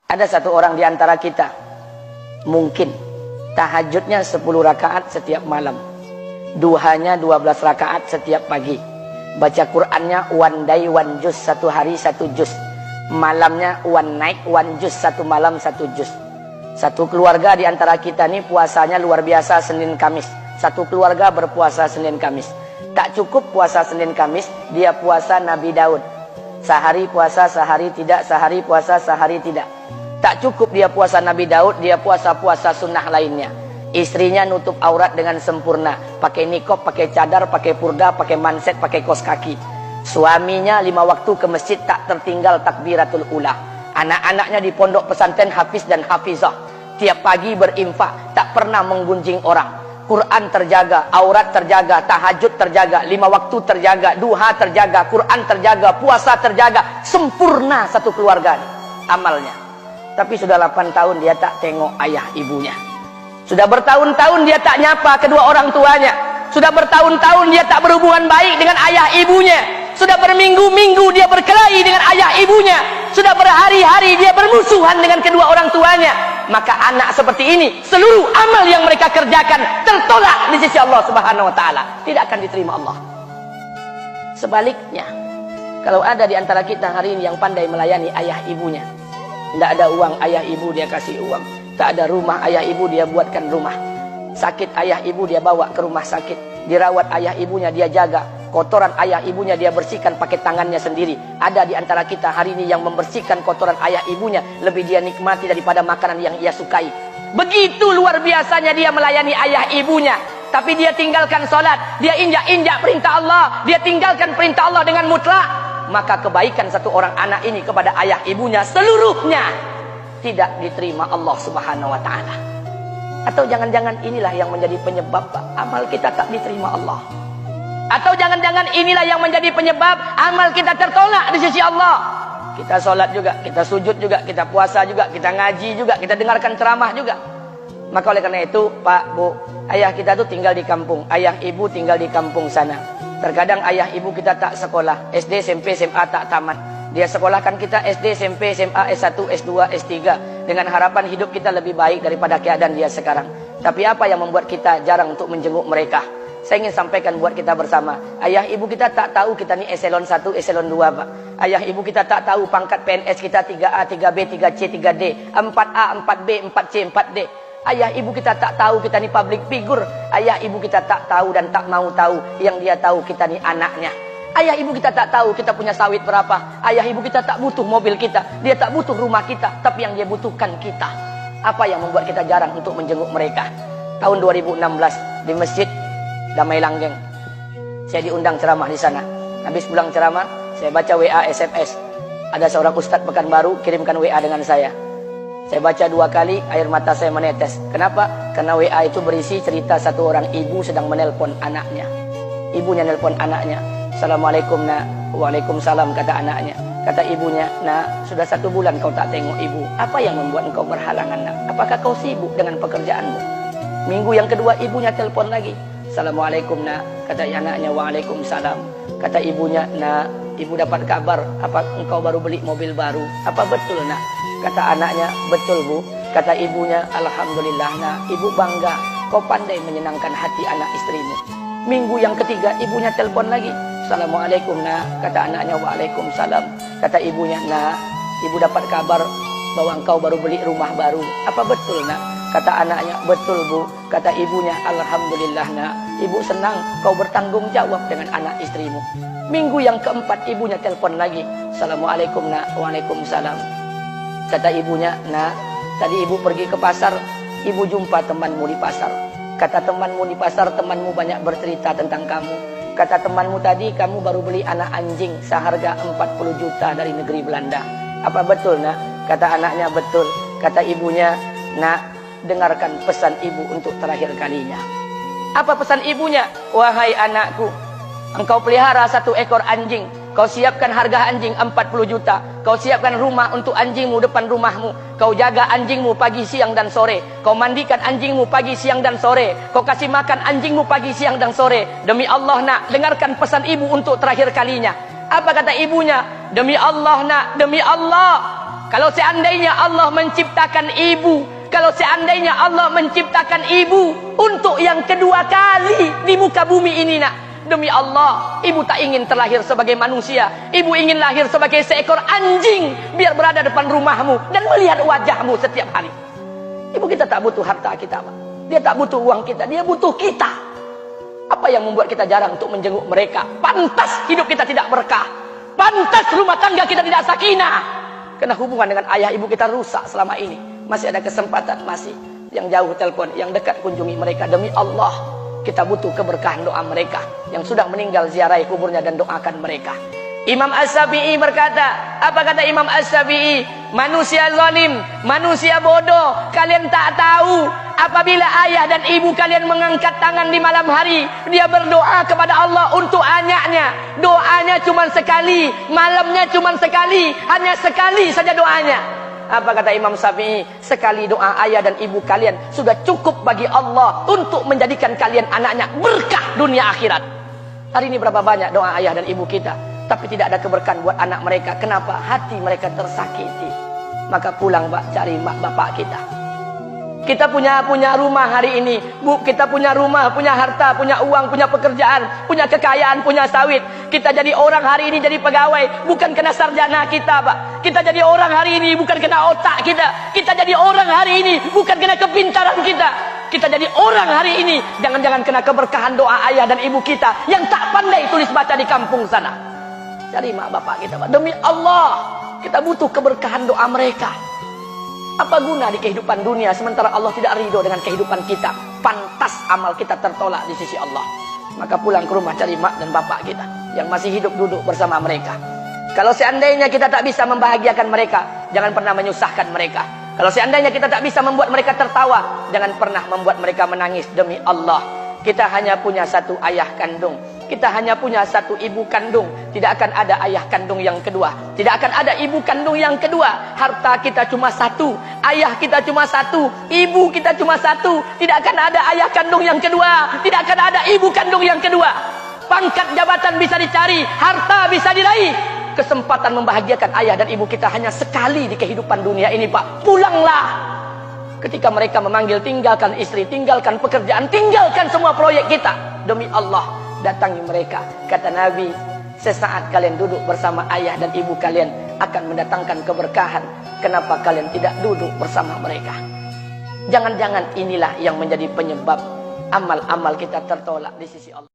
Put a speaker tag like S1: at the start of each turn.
S1: Ada satu orang di antara kita mungkin tahajudnya 10 rakaat setiap malam, duhanya 12 rakaat setiap pagi, baca Qur'annya one day one juz, satu hari satu juz, malamnya one night one juz, satu malam satu juz. Satu keluarga di antara kita ini puasanya luar biasa Senin Kamis. Satu keluarga berpuasa Senin Kamis. Tak cukup puasa Senin Kamis, dia puasa Nabi Daud. Sehari puasa, sehari tidak, sehari puasa, sehari tidak. Tak cukup dia puasa Nabi Daud, dia puasa-puasa sunnah lainnya. Istrinya nutup aurat dengan sempurna, pakai nikob, pakai cadar, pakai purda, pakai manset, pakai kos kaki. Suaminya 5 waktu ke masjid tak tertinggal takbiratul ula. Anak-anaknya di pondok pesantren hafiz dan hafizah. Tiap pagi berinfak, tak pernah menggunjing orang. Quran terjaga, aurat terjaga, tahajud terjaga, 5 waktu terjaga, duha terjaga, Quran terjaga, puasa terjaga. Sempurna satu keluarga amalnya. Tapi sudah 8 tahun dia tak tengok ayah ibunya. Sudah bertahun-tahun dia tak nyapa kedua orang tuanya. Sudah bertahun-tahun dia tak berhubungan baik dengan ayah ibunya. Sudah berminggu-minggu dia berkelahi dengan ayah ibunya. Sudah berhari-hari dia bermusuhan dengan kedua orang tuanya. Maka anak seperti ini, seluruh amal yang mereka kerjakan tertolak di sisi Allah Subhanahu wa taala, tidak akan diterima Allah. Sebaliknya, kalau ada di antara kita hari ini yang pandai melayani ayah ibunya, tidak ada uang ayah ibu dia kasih uang, tak ada rumah ayah ibu dia buatkan rumah, sakit ayah ibu dia bawa ke rumah sakit, dirawat ayah ibunya dia jaga, kotoran ayah ibunya dia bersihkan pakai tangannya sendiri. Ada di antara kita hari ini yang membersihkan kotoran ayah ibunya lebih dia nikmati daripada makanan yang ia sukai. Begitu luar biasanya dia melayani ayah ibunya. Tapi dia tinggalkan sholat, dia injak-injak perintah Allah, dia tinggalkan perintah Allah dengan mutlak. Maka kebaikan satu orang anak ini kepada ayah ibunya seluruhnya tidak diterima Allah Subhanahu wa taala. Atau jangan-jangan inilah yang menjadi penyebab amal kita tak diterima Allah. Atau jangan-jangan inilah yang menjadi penyebab amal kita tertolak di sisi Allah. Kita sholat juga, kita sujud juga, kita puasa juga, kita ngaji juga, kita dengarkan ceramah juga. Maka oleh karena itu, Pak, Bu, ayah kita tuh tinggal di kampung, ayah ibu tinggal di kampung sana. Terkadang ayah ibu kita tak sekolah, SD, SMP, SMA tak tamat. Dia sekolahkan kita SD, SMP, SMA, S1, S2, S3 dengan harapan hidup kita lebih baik daripada keadaan dia sekarang. Tapi apa yang membuat kita jarang untuk menjenguk mereka? Saya ingin sampaikan buat kita bersama. Ayah ibu kita tak tahu kita ni eselon 1, eselon 2, Pak. Ayah ibu kita tak tahu pangkat PNS kita 3A, 3B, 3C, 3D, 4A, 4B, 4C, 4D. Ayah ibu kita tak tahu kita ni public figure. Ayah ibu kita tak tahu dan tak mau tahu. Yang dia tahu kita ni anaknya. Ayah ibu kita tak tahu kita punya sawit berapa. Ayah ibu kita tak butuh mobil kita. Dia tak butuh rumah kita. Tapi yang dia butuhkan kita. Apa yang membuat kita jarang untuk menjenguk mereka? Tahun 2016 di Masjid Damai Langgeng, saya diundang ceramah di sana. Habis pulang ceramah, saya baca WA SMS. Ada seorang ustadz Pekanbaru kirimkan WA dengan saya. Saya baca 2 kali, air mata saya menetes. Kenapa? Karena WA itu berisi cerita satu orang ibu sedang menelpon anaknya. Ibunya nelpon anaknya. Assalamualaikum nak. Waalaikumsalam, kata anaknya. Kata ibunya, nak, sudah 1 bulan kau tak tengok ibu. Apa yang membuat engkau berhalangan, nak? Apakah kau sibuk dengan pekerjaanmu? Minggu yang kedua ibunya telpon lagi. Assalamualaikum nak, kata anaknya. Waalaikumsalam. Kata ibunya, nak, ibu dapat kabar apa engkau baru beli mobil baru. Apa betul nak? Kata anaknya, betul bu. Kata ibunya, alhamdulillah nak, ibu bangga kau pandai menyenangkan hati anak istrimu. Minggu yang ketiga ibunya telpon lagi. Assalamualaikum nak, kata anaknya. Waalaikumsalam. Kata ibunya, nak, ibu dapat kabar bahwa engkau baru beli rumah baru. Apa betul nak? Kata anaknya, betul bu. Kata ibunya, alhamdulillah nak, ibu senang kau bertanggung jawab dengan anak istrimu. Minggu yang keempat ibunya telpon lagi. Assalamualaikum nak. Waalaikumsalam. Kata ibunya, nak, tadi ibu pergi ke pasar, ibu jumpa temanmu di pasar. Kata temanmu di pasar, temanmu banyak bercerita tentang kamu. Kata temanmu tadi kamu baru beli anak anjing seharga 40 juta dari negeri Belanda. Apa betul nak? Kata anaknya, betul. Kata ibunya, nak, dengarkan pesan ibu untuk terakhir kalinya. Apa pesan ibunya? Wahai anakku, engkau pelihara 1 ekor anjing. Kau siapkan harga anjing 40 juta. Kau siapkan rumah untuk anjingmu depan rumahmu. Kau jaga anjingmu pagi, siang, dan sore. Kau mandikan anjingmu pagi, siang, dan sore. Kau kasih makan anjingmu pagi, siang, dan sore. Demi Allah nak, dengarkan pesan ibu untuk terakhir kalinya. Apa kata ibunya? Demi Allah nak, demi Allah. Kalau seandainya Allah menciptakan ibu, kalau seandainya Allah menciptakan ibu untuk yang kedua kali di muka bumi ini nak, demi Allah, ibu tak ingin terlahir sebagai manusia. Ibu ingin lahir sebagai seekor anjing, biar berada depan rumahmu dan melihat wajahmu setiap hari. Ibu kita tak butuh harta kita, Pak. Dia tak butuh uang kita, dia butuh kita. Apa yang membuat kita jarang untuk menjenguk mereka? Pantas hidup kita tidak berkah, pantas rumah tangga kita tidak sakinah, karena hubungan dengan ayah ibu kita rusak selama ini. Masih ada kesempatan, masih yang jauh telepon, yang dekat kunjungi mereka. Demi Allah, kita butuh keberkahan doa mereka. Yang sudah meninggal, ziarahi kuburnya dan doakan mereka. Imam As-Syafi'i berkata, apa kata Imam As-Syafi'i? Manusia zalim, manusia bodoh, kalian tak tahu apabila ayah dan ibu kalian mengangkat tangan di malam hari, dia berdoa kepada Allah untuk anaknya. Doanya cuma sekali, malamnya cuma sekali, hanya sekali saja doanya. Apa kata Imam Syafi'i? Sekali doa ayah dan ibu kalian sudah cukup bagi Allah untuk menjadikan kalian anaknya berkah dunia akhirat. Hari ini berapa banyak doa ayah dan ibu kita, tapi tidak ada keberkahan buat anak mereka. Kenapa? Hati mereka tersakiti. Maka pulang, Pak, cari mak bapak kita. Kita punya rumah hari ini, Bu, kita punya rumah, punya harta, punya uang, punya pekerjaan, punya kekayaan, punya sawit. Kita jadi orang hari ini, jadi pegawai, bukan kena sarjana kita, Pak. Kita jadi orang hari ini bukan kena otak kita. Kita jadi orang hari ini bukan kena kepintaran kita. Kita jadi orang hari ini jangan-jangan kena keberkahan doa ayah dan ibu kita yang tak pandai tulis baca di kampung sana. Cari mak bapak kita, Pak. Demi Allah, kita butuh keberkahan doa mereka. Apa guna di kehidupan dunia sementara Allah tidak ridho dengan kehidupan kita? Pantas amal kita tertolak di sisi Allah. Maka pulang ke rumah, cari mak dan bapak kita yang masih hidup, duduk bersama mereka. Kalau seandainya kita tak bisa membahagiakan mereka, jangan pernah menyusahkan mereka. Kalau seandainya kita tak bisa membuat mereka tertawa, jangan pernah membuat mereka menangis. Demi Allah, kita hanya punya satu ayah kandung, kita hanya punya satu ibu kandung. Tidak akan ada ayah kandung yang kedua, tidak akan ada ibu kandung yang kedua. Harta kita cuma satu, ayah kita cuma satu, ibu kita cuma satu. Tidak akan ada ayah kandung yang kedua, tidak akan ada ibu kandung yang kedua. Pangkat jabatan bisa dicari, harta bisa diraih, kesempatan membahagiakan ayah dan ibu kita hanya sekali di kehidupan dunia ini, Pak. Pulanglah. Ketika mereka memanggil, tinggalkan istri, tinggalkan pekerjaan, tinggalkan semua proyek kita. Demi Allah, datangi mereka. Kata Nabi, sesaat kalian duduk bersama ayah dan ibu kalian akan mendatangkan keberkahan. Kenapa kalian tidak duduk bersama mereka? Jangan-jangan inilah yang menjadi penyebab amal-amal kita tertolak di sisi Allah.